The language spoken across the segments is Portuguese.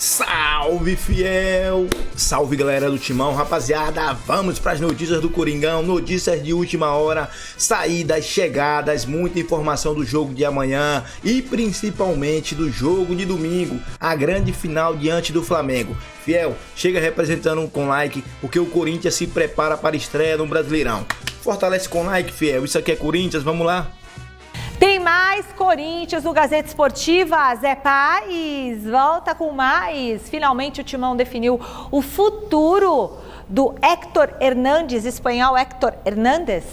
Salve, fiel! Salve, galera do Timão, rapaziada! Vamos para as notícias do Coringão, notícias de última hora, saídas, chegadas, muita informação do jogo de amanhã e principalmente do jogo de domingo, a grande final diante do Flamengo. Fiel, chega representando com like, porque o Corinthians se prepara para a estreia no Brasileirão. Fortalece com like, fiel, isso aqui é Corinthians, vamos lá? Tem mais Corinthians no Gazeta Esportiva. Zé Paz volta com mais. Finalmente o Timão definiu o futuro do Héctor Hernández, espanhol Héctor Hernández.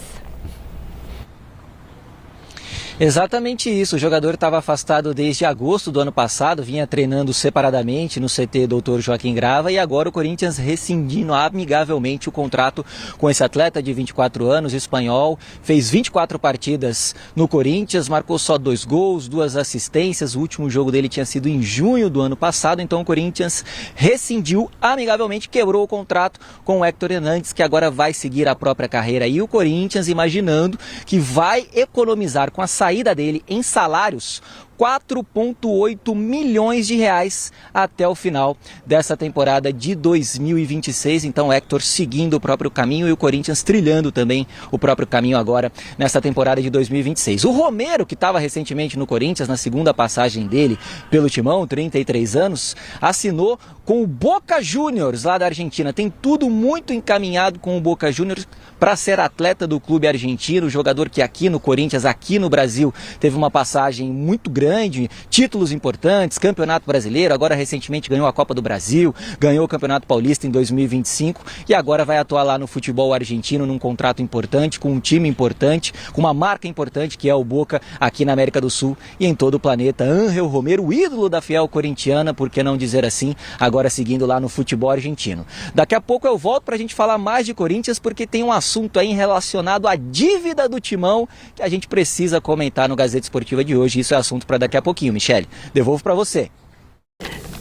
Exatamente isso, o jogador estava afastado desde agosto do ano passado, vinha treinando separadamente no CT Dr. Joaquim Grava e agora o Corinthians rescindindo amigavelmente o contrato com esse atleta de 24 anos, espanhol, fez 24 partidas no Corinthians, marcou só 2 gols, 2 assistências, o último jogo dele tinha sido em junho do ano passado, então o Corinthians rescindiu amigavelmente, quebrou o contrato com o Héctor Hernández, que agora vai seguir a própria carreira e o Corinthians imaginando que vai economizar com a saída dele em salários 4,8 milhões de reais até o final dessa temporada de 2026. Então, Héctor seguindo o próprio caminho e o Corinthians trilhando também o próprio caminho agora nessa temporada de 2026. O Romero, que estava recentemente no Corinthians, na segunda passagem dele pelo Timão, 33 anos, assinou com o Boca Juniors lá da Argentina. Tem tudo muito encaminhado com o Boca Juniors para ser atleta do clube argentino, jogador que aqui no Corinthians, aqui no Brasil, teve uma passagem muito grande, títulos importantes, Campeonato Brasileiro, agora recentemente ganhou a Copa do Brasil, ganhou o Campeonato Paulista em 2025 e agora vai atuar lá no futebol argentino num contrato importante, com um time importante, com uma marca importante que é o Boca aqui na América do Sul e em todo o planeta. Ángel Romero, o ídolo da fiel corintiana, por que não dizer assim, agora seguindo lá no futebol argentino. Daqui a pouco eu volto para a gente falar mais de Corinthians, porque tem um assunto aí relacionado à dívida do Timão que a gente precisa comentar no Gazeta Esportiva de hoje. Isso é assunto para daqui a pouquinho. Michele, devolvo para você.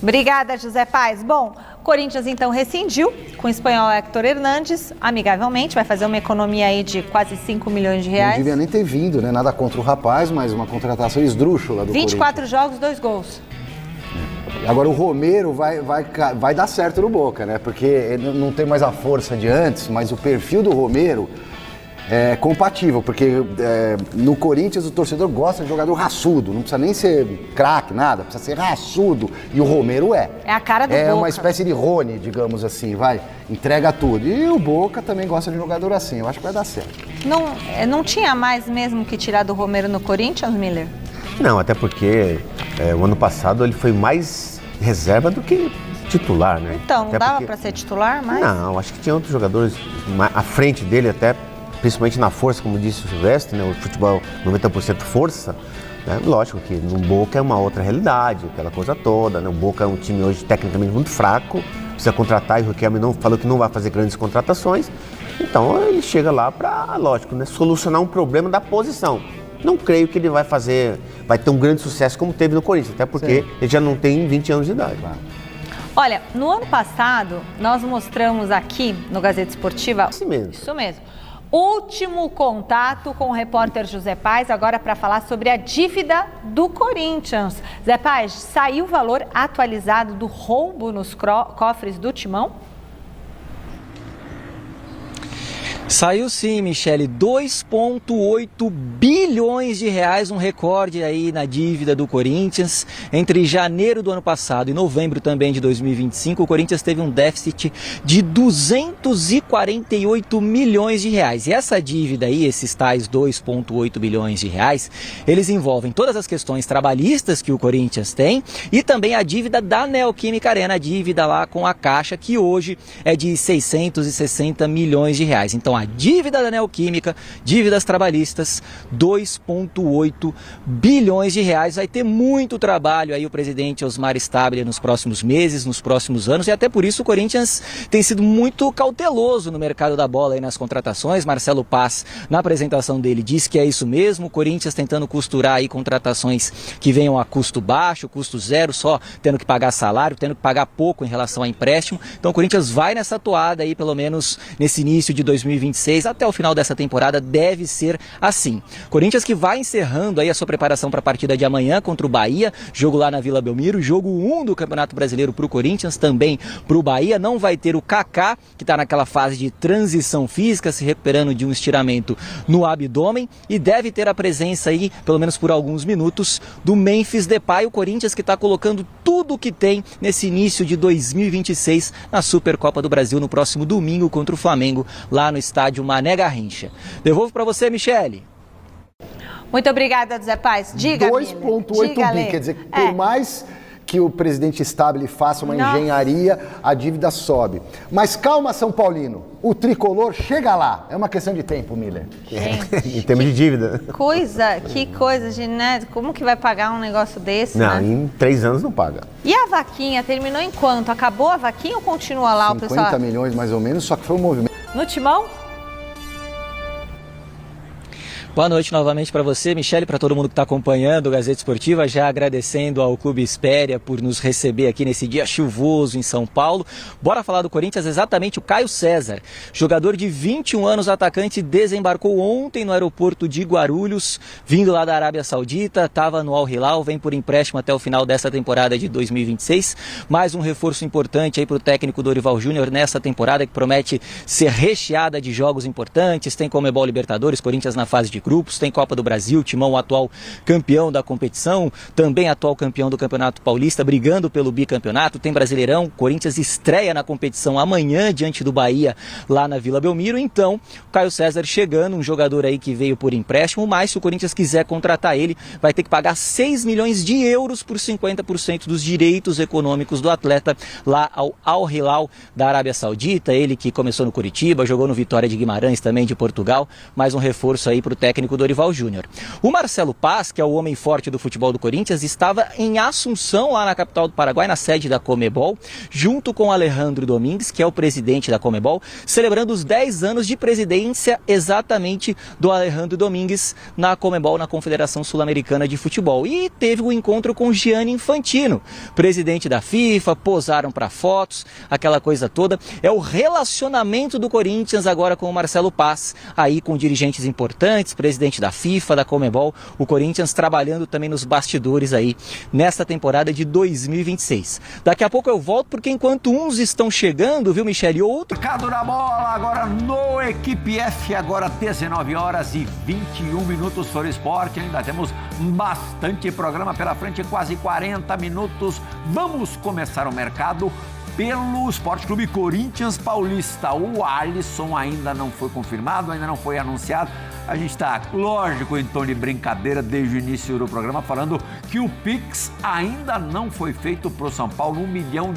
Obrigada, José Paz. Bom, Corinthians então rescindiu com o espanhol Héctor Hernández, amigavelmente, vai fazer uma economia aí de quase 5 milhões de reais. Não devia nem ter vindo, né? Nada contra o rapaz, mas uma contratação esdrúxula do 24 jogos, 2 gols. Agora o Romero vai dar certo no Boca, né? Porque ele não tem mais a força de antes, mas o perfil do Romero é compatível, porque no Corinthians o torcedor gosta de jogador raçudo, não precisa nem ser craque, nada, precisa ser raçudo, e o Romero é. É a cara do Boca. É uma espécie de Rony, digamos assim, entrega tudo. E o Boca também gosta de jogador assim, eu acho que vai dar certo. Não tinha mais mesmo que tirar do Romero no Corinthians, Miller? Não, até porque o ano passado ele foi mais reserva do que titular, né? Então, não dava para ser titular mais? Não, acho que tinha outros jogadores à frente dele até, principalmente na força, como disse o Silvestre, né? O futebol 90% força, né? Lógico que no Boca é uma outra realidade, aquela coisa toda, né? O Boca é um time hoje tecnicamente muito fraco, precisa contratar, e o Riquelme falou que não vai fazer grandes contratações, então ele chega lá para, lógico, né? Solucionar um problema da posição. Não creio que ele vai ter um grande sucesso como teve no Corinthians, até porque ele já não tem 20 anos de idade. Olha, no ano passado, nós mostramos aqui no Gazeta Esportiva... Isso mesmo. Último contato com o repórter José Paz, agora para falar sobre a dívida do Corinthians. Zé Paz, saiu o valor atualizado do roubo nos cofres do Timão? Saiu sim, Michele, 2,8 bilhões de reais, um recorde aí na dívida do Corinthians. Entre janeiro do ano passado e novembro também de 2025, o Corinthians teve um déficit de 248 milhões de reais. E essa dívida aí, esses tais 2,8 bilhões de reais, eles envolvem todas as questões trabalhistas que o Corinthians tem e também a dívida da Neoquímica Arena, a dívida lá com a Caixa, que hoje é de 660 milhões de reais. Então, a dívida da Neoquímica, dívidas trabalhistas, 2,8 bilhões de reais. Vai ter muito trabalho aí o presidente Osmar Stabile nos próximos meses, nos próximos anos, e até por isso o Corinthians tem sido muito cauteloso no mercado da bola e nas contratações. Marcelo Paz, na apresentação dele, disse que é isso mesmo, o Corinthians tentando costurar aí contratações que venham a custo baixo, custo zero, só tendo que pagar salário, tendo que pagar pouco em relação a empréstimo. Então o Corinthians vai nessa toada aí, pelo menos nesse início de 2026, 2026, até o final dessa temporada, deve ser assim. Corinthians que vai encerrando aí a sua preparação para a partida de amanhã contra o Bahia, jogo lá na Vila Belmiro, jogo 1 do Campeonato Brasileiro para o Corinthians, também para o Bahia. Não vai ter o Kaká, que está naquela fase de transição física, se recuperando de um estiramento no abdômen, e deve ter a presença aí, pelo menos por alguns minutos, do Memphis Depay, o Corinthians que está colocando tudo o que tem nesse início de 2026 na Supercopa do Brasil no próximo domingo contra o Flamengo, lá no estádio Mané Garrincha. Devolvo para você, Michele. Muito obrigada, Zé Paz. Diga, 2,8 bi, quer dizer, por mais que o presidente Stabile faça uma engenharia, a dívida sobe. Mas calma, São Paulino, o tricolor chega lá. É uma questão de tempo, Miller. Em termos de dívida. Que coisa, né? Como que vai pagar um negócio desse, Não, né? em 3 anos não paga. E a vaquinha, terminou em quanto? Acabou a vaquinha ou continua lá, o pessoal? 50 milhões mais ou menos, só que foi um movimento. No Timão? Boa noite novamente para você, Michele, para todo mundo que está acompanhando o Gazeta Esportiva, já agradecendo ao Clube Espéria por nos receber aqui nesse dia chuvoso em São Paulo. Bora falar do Corinthians, exatamente o Caio César, jogador de 21 anos, atacante, desembarcou ontem no aeroporto de Guarulhos, vindo lá da Arábia Saudita, estava no Al Hilal, vem por empréstimo até o final dessa temporada de 2026, mais um reforço importante aí para o técnico Dorival Júnior nessa temporada que promete ser recheada de jogos importantes, tem Comebol Libertadores, Corinthians na fase de grupos, tem Copa do Brasil, Timão, atual campeão da competição, também atual campeão do Campeonato Paulista, brigando pelo bicampeonato, tem Brasileirão, Corinthians estreia na competição amanhã diante do Bahia, lá na Vila Belmiro. Então, o Caio César chegando, um jogador aí que veio por empréstimo, mas se o Corinthians quiser contratar ele, vai ter que pagar 6 milhões de euros por 50% dos direitos econômicos do atleta lá ao Al Hilal da Arábia Saudita, ele que começou no Curitiba, jogou no Vitória de Guimarães também de Portugal, mais um reforço aí para o técnico Dorival Júnior. O Marcelo Paz, que é o homem forte do futebol do Corinthians, estava em Assunção, lá na capital do Paraguai, na sede da Comebol, junto com Alejandro Domingues, que é o presidente da Comebol, celebrando os 10 anos de presidência exatamente do Alejandro Domingues na Comebol, na Confederação Sul-Americana de Futebol. E teve um encontro com Gianni Infantino, presidente da FIFA, posaram para fotos, aquela coisa toda. É o relacionamento do Corinthians agora com o Marcelo Paz, aí com dirigentes importantes, presidente da FIFA, da Comebol, o Corinthians trabalhando também nos bastidores aí nesta temporada de 2026. Daqui a pouco eu volto, porque enquanto uns estão chegando, viu, Michele, outro... Mercado na bola, agora no Equipe F, agora 19 horas e 21 minutos for esporte, ainda temos bastante programa pela frente, quase 40 minutos. Vamos começar o mercado pelo Esporte Clube Corinthians Paulista. O Alisson ainda não foi confirmado, ainda não foi anunciado. A gente está, lógico, em tom de brincadeira desde o início do programa, falando que o Pix ainda não foi feito para o São Paulo, R$1 milhão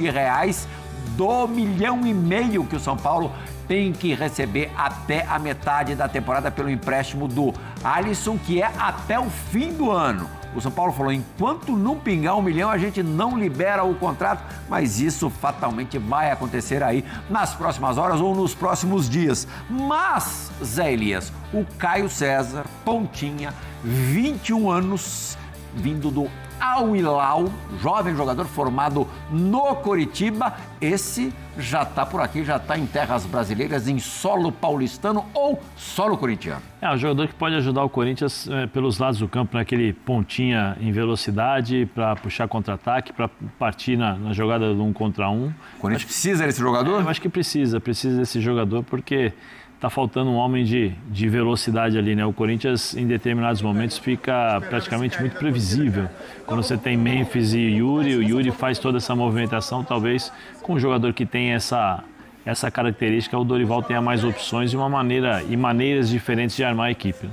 do 1,5 milhão que o São Paulo tem que receber até a metade da temporada pelo empréstimo do Alisson, que é até o fim do ano. O São Paulo falou, enquanto não pingar 1 milhão, a gente não libera o contrato, mas isso fatalmente vai acontecer aí nas próximas horas ou nos próximos dias. Mas, Zé Elias, o Caio César, pontinha, 21 anos, vindo do Al Hilal, jovem jogador formado no Coritiba, esse já está por aqui, já está em terras brasileiras, em solo paulistano ou solo corintiano. É um jogador que pode ajudar o Corinthians pelos lados do campo, naquele pontinha em velocidade, para puxar contra-ataque, para partir na jogada do 1 contra 1. O Corinthians precisa desse jogador? Eu acho que precisa desse jogador, porque está faltando um homem de velocidade ali, né? O Corinthians, em determinados momentos, fica praticamente muito previsível. Quando você tem Memphis e Yuri, o Yuri faz toda essa movimentação, talvez com um jogador que tem essa característica, o Dorival tenha mais opções e maneiras diferentes de armar a equipe.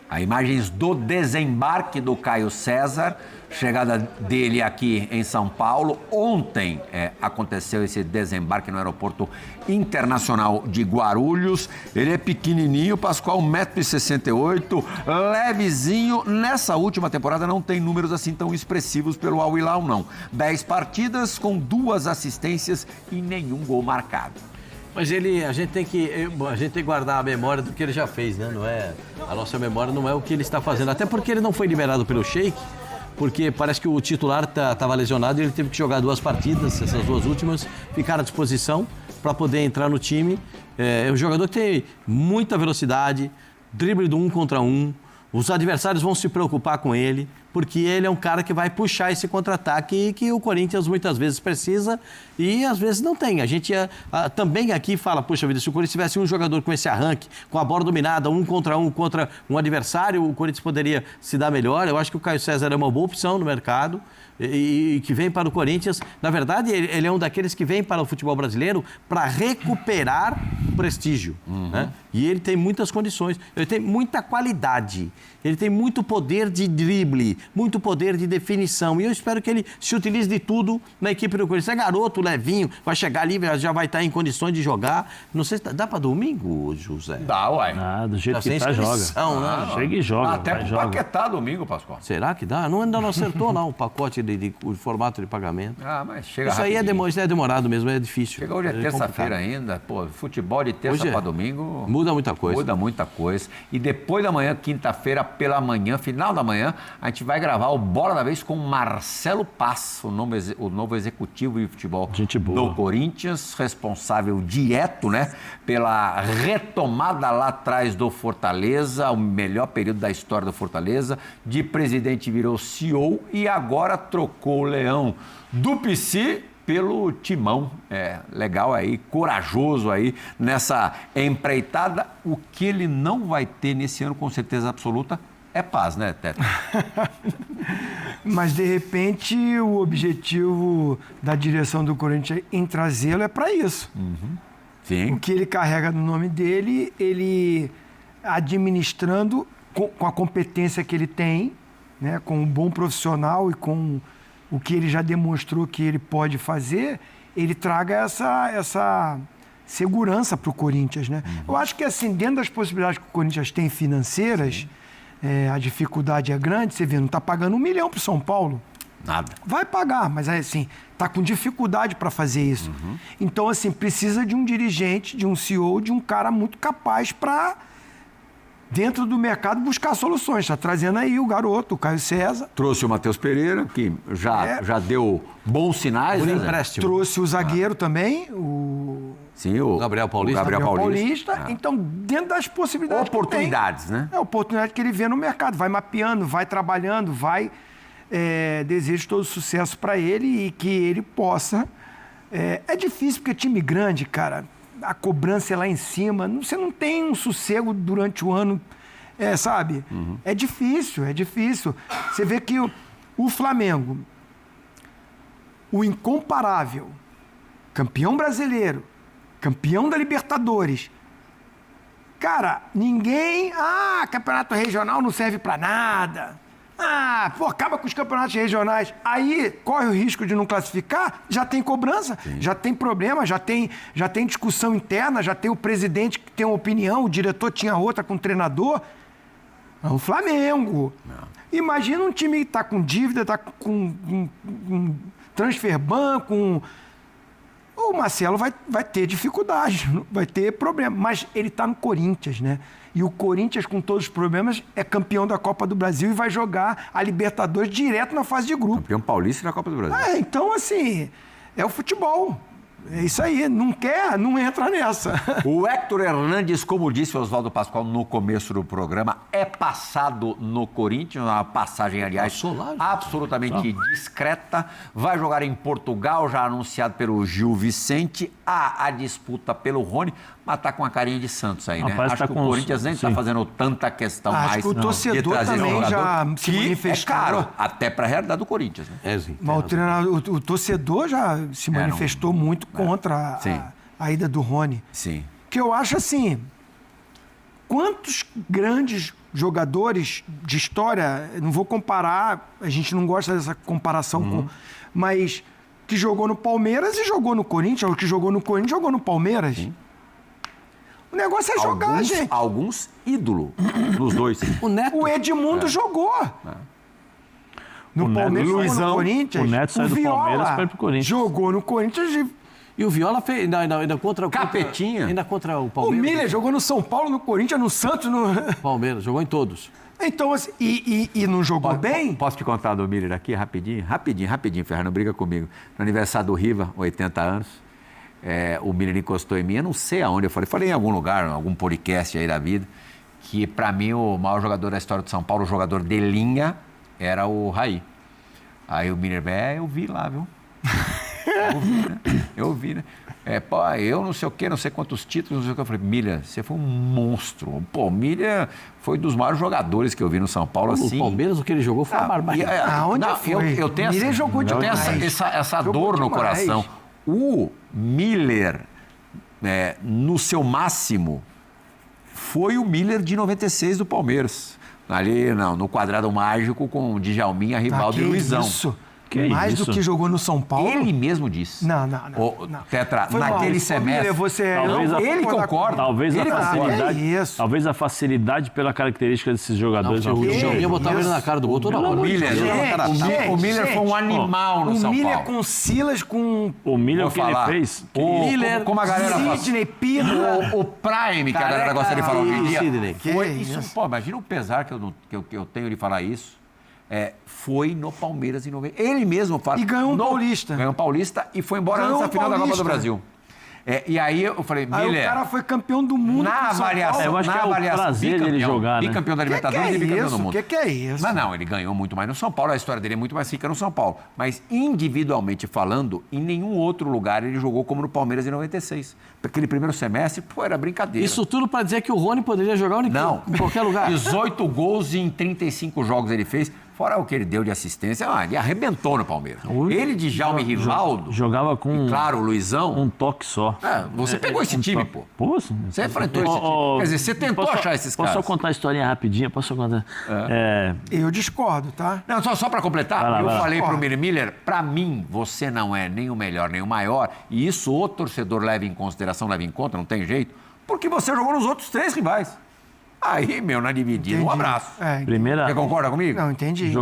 As imagens do desembarque do Caio César, chegada dele aqui em São Paulo. Ontem aconteceu esse desembarque no aeroporto internacional de Guarulhos. Ele é pequenininho, Pascoal, 1,68 m, levezinho. Nessa última temporada não tem números assim tão expressivos pelo Al Hilal, não. 10 partidas com 2 assistências e nenhum gol marcado. Mas a gente tem que guardar a memória do que ele já fez, né? A nossa memória não é o que ele está fazendo. Até porque ele não foi liberado pelo Sheik, porque parece que o titular estava lesionado e ele teve que jogar 2 partidas, essas 2 últimas, ficaram à disposição para poder entrar no time. É um jogador que tem muita velocidade, drible do 1 contra 1. Os adversários vão se preocupar com ele, porque ele é um cara que vai puxar esse contra-ataque que o Corinthians muitas vezes precisa e às vezes não tem. A gente também aqui fala, poxa vida, se o Corinthians tivesse um jogador com esse arranque, com a bola dominada, 1 contra um adversário, o Corinthians poderia se dar melhor. Eu acho que o Caio César é uma boa opção no mercado e que vem para o Corinthians. Na verdade, ele é um daqueles que vem para o futebol brasileiro para recuperar o prestígio. Né? E ele tem muitas condições, ele tem muita qualidade, ele tem muito poder de drible, muito poder de definição. E eu espero que ele se utilize de tudo na equipe do Corinthians. É garoto, levinho, vai chegar ali, já vai estar em condições de jogar. Não sei se dá para domingo, José? Dá, uai. Do jeito que tá, joga. Né? Chega e joga. Até pro Paquetá domingo, Pascoal. Será que dá? Ainda não acertou, não, o pacote o formato de pagamento. Mas chega isso rapidinho. Aí é demorado mesmo, é difícil. Chega hoje, é terça-feira ainda. Pô, futebol de terça para domingo... Muda muita coisa. Muda muita coisa. E depois da manhã, quinta-feira, pela manhã, final da manhã, a gente vai gravar o Bola da Vez com Marcelo Passo, o novo executivo de futebol do Corinthians, responsável direto, né, pela retomada lá atrás do Fortaleza, o melhor período da história do Fortaleza. De presidente virou CEO e agora trocou o Leão do PC pelo Timão. Legal aí, corajoso aí nessa empreitada. O que ele não vai ter nesse ano, com certeza absoluta, é paz, né, Teto? Mas, de repente, o objetivo da direção do Corinthians em trazê-lo é para isso. Sim. O que ele carrega no nome dele, ele administrando com a competência que ele tem, né, com um bom profissional e com o que ele já demonstrou que ele pode fazer, ele traga essa segurança para o Corinthians, né? Eu acho que, assim, dentro das possibilidades que o Corinthians tem financeiras, a dificuldade é grande. Você vê, não está pagando 1 milhão para o São Paulo. Nada. Vai pagar, mas, assim, está com dificuldade para fazer isso. Então, assim, precisa de um dirigente, de um CEO, de um cara muito capaz para, dentro do mercado, buscar soluções. Está trazendo aí o garoto, o Caio César. Trouxe o Matheus Pereira, que já deu bons sinais. Por empréstimo. Trouxe o zagueiro também, o Gabriel Paulista. Gabriel Paulista. Então, dentro das possibilidades oportunidades, que tem, né? É a oportunidade que ele vê no mercado. Vai mapeando, vai trabalhando, vai... desejo todo sucesso para ele e que ele possa... É difícil, porque time grande, cara, a cobrança é lá em cima. Você não tem um sossego durante o ano, sabe? É difícil, é difícil. Você vê que o Flamengo, o incomparável, campeão brasileiro, campeão da Libertadores. Cara, ninguém... campeonato regional não serve para nada. Acaba com os campeonatos regionais. Aí corre o risco de não classificar, já tem cobrança, já tem problema, já tem discussão interna, já tem o presidente que tem uma opinião, o diretor tinha outra com o treinador. É o Flamengo. Imagina um time que está com dívida, está com transfer ban, com... O Marcelo vai ter dificuldade, vai ter problema. Mas ele está no Corinthians, né? E o Corinthians, com todos os problemas, é campeão da Copa do Brasil e vai jogar a Libertadores direto na fase de grupo. Campeão paulista na Copa do Brasil. Então, assim, é o futebol. É isso aí. Não quer, não entra nessa. O Héctor Hernandes, como disse o Oswaldo Pascoal no começo do programa, é passado no Corinthians, uma passagem, aliás, absolutamente discreta. Vai jogar em Portugal, já anunciado pelo Gil Vicente. Há a disputa pelo Rony, mas está com a carinha de Santos aí, né? Acho que o Corinthians nem está fazendo tanta questão mais. Acho que o torcedor também já se manifestou. É caro, até para a realidade do Corinthians, né? Mas o torcedor já se manifestou muito contra a ida do Rony. Sim. Que eu acho assim, quantos grandes jogadores de história, não vou comparar, a gente não gosta dessa comparação, mas que jogou no Palmeiras e jogou no Corinthians, ou que jogou no Corinthians e jogou no Palmeiras. Sim. O negócio é jogar, gente. Alguns ídolos nos dois. O Edmundo jogou. No Palmeiras, jogou no Corinthians. O Neto saiu do Palmeiras para ir pro Corinthians. Jogou no Corinthians e o Viola fez ainda contra o Capetinha. Ainda contra o Palmeiras. O Miller jogou no São Paulo, no Corinthians, no Santos, no Palmeiras, jogou em todos. Então, assim, e não jogou bem? Posso te contar do Miller aqui rapidinho, Ferrari, não briga comigo. No aniversário do Riva, 80 anos, o Miller encostou em mim, eu não sei aonde, eu falei em algum lugar, em algum podcast aí da vida, que para mim o maior jogador da história do São Paulo, o jogador de linha, era o Raí. Aí o Miller, eu vi lá, viu? Eu vi, né? Eu não sei o quê, não sei quantos títulos, não sei o que. Eu falei, Miller, você foi um monstro. Pô, Miller foi dos maiores jogadores que eu vi no São Paulo, assim. O Palmeiras, o que ele jogou foi uma barbaridade. Aonde foi? Eu tenho Miller jogou demais. essa Jogou dor no demais. coração. O Miller, no seu máximo, foi o Miller de 96 do Palmeiras. Ali, no quadrado mágico com o Djalminha, Rivaldo e Luizão. Isso? Que mais isso? do que jogou no São Paulo? Ele mesmo disse. Não. Tetra, Foi naquele mal. semestre. Talvez ele concorda. Talvez Ele a facilidade, isso. talvez a facilidade pela característica desses jogadores. O Djalminha botava ele na cara do gol toda hora. O Miller foi um animal no São O Miller Paulo. com Silas, com O Miller, Vou o que ele falar. fez... Miller, como a galera fala. Sidney, Pirra. O Prime, que a galera gosta de falar hoje em dia. Sidney. Foi isso. Pô, imagina o pesar que eu tenho de falar isso. Foi no Palmeiras em 90. Ele mesmo fala. E ganhou um Paulista. Ganhou um Paulista e foi embora Ganhou antes da um final da Copa do Paulista. Brasil. E aí eu falei, Aí Miller. o cara foi campeão do mundo. Na com São avaliação, Paulo. Eu acho que é o prazer dele jogar, né? Bicampeão da Que Libertadores é e bicampeão do isso? mundo. Que é isso? Não, ele ganhou muito mais no São Paulo, a história dele é muito mais rica no São Paulo. Mas individualmente falando, em nenhum outro lugar ele jogou como no Palmeiras em 96. Aquele primeiro semestre, era brincadeira. Isso tudo para dizer que o Rony poderia jogar em qualquer lugar. 18 gols em 35 jogos ele fez. Fora o que ele deu de assistência, ele arrebentou no Palmeiras. Ele, Djalma e Rivaldo, Jogava com e claro, o Luizão. um toque só. Você pegou esse time, pô. Você enfrentou esse time. Quer dizer, você tentou achar esses caras. Posso só contar a historinha rapidinho? Posso contar? Eu discordo, tá? Não, só para completar, Vai lá. falei pro Miller, para mim, você não é nem o melhor, nem o maior, e isso o torcedor leva em consideração, leva em conta, não tem jeito, porque você jogou nos outros 3 rivais. Aí, na dividida, um abraço. Você concorda comigo? Não, entendi.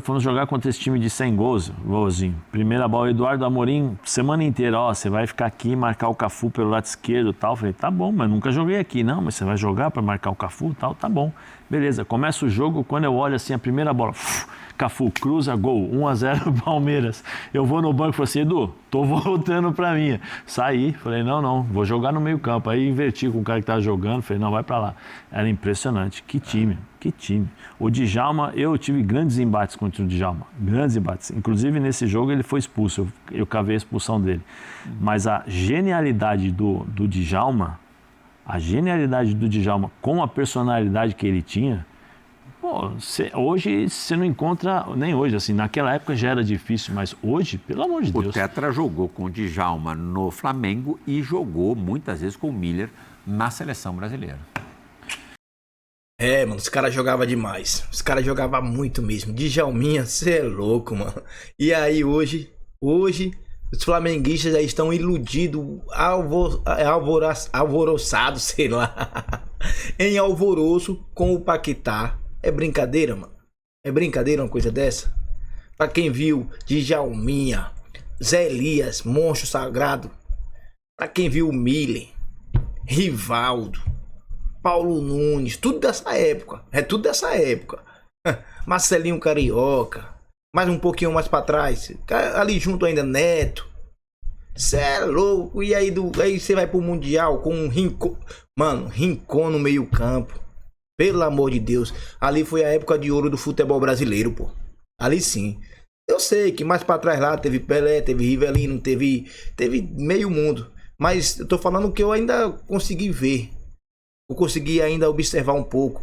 Fomos jogar contra esse time de 100 gols, golzinho. Primeira bola, Eduardo Amorim, semana inteira, você vai ficar aqui e marcar o Cafu pelo lado esquerdo e tal. Falei, tá bom, mas nunca joguei aqui. Não, mas você vai jogar para marcar o Cafu e tal, tá bom. Beleza, começa o jogo, quando eu olho assim, a primeira bola, Cafu, cruza, gol, 1-0 Palmeiras. Eu vou no banco e falo assim, Edu, tô voltando pra minha. Saí, falei, não, vou jogar no meio campo. Aí inverti com o cara que tava jogando, falei, não, vai pra lá. Era impressionante, que time. O Djalma, eu tive grandes embates contra o Djalma, grandes embates. Inclusive, nesse jogo, ele foi expulso, eu cavei a expulsão dele. Mas a genialidade do Djalma, com a personalidade que ele tinha, hoje você não encontra, nem hoje, assim, naquela época já era difícil, mas hoje, pelo amor de Deus. O Tetra jogou com o Djalma no Flamengo e jogou muitas vezes com o Miller na seleção brasileira. Mano, os caras jogavam demais. Os caras jogavam muito mesmo. Djalminha, você é louco, mano. E aí hoje, os flamenguistas já estão iludidos, alvoroçados, sei lá, em alvoroço com o Paquetá. É brincadeira, mano? É brincadeira uma coisa dessa? Pra quem viu Djalminha, Zé Elias, monstro sagrado. Pra quem viu Miller, Rivaldo, Paulo Nunes, tudo dessa época. É tudo dessa época. Marcelinho Carioca, mais um pouquinho mais pra trás. Ali junto ainda, Neto. Cê é louco. E aí você vai pro Mundial com um Rincon. Mano, Rincon no meio campo. Pelo amor de Deus. Ali foi a época de ouro do futebol brasileiro, pô. Ali sim. Eu sei que mais pra trás lá teve Pelé, teve Rivelino, teve meio mundo. Mas eu tô falando que eu ainda consegui ver. Eu consegui ainda observar um pouco.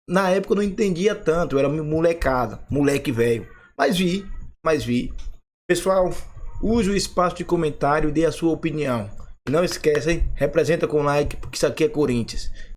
Na época eu não entendia tanto. Eu era molecada, moleque velho. Mas vi. Pessoal, use o espaço de comentário e dê a sua opinião. E não esqueça, hein? Representa com like, porque isso aqui é Corinthians.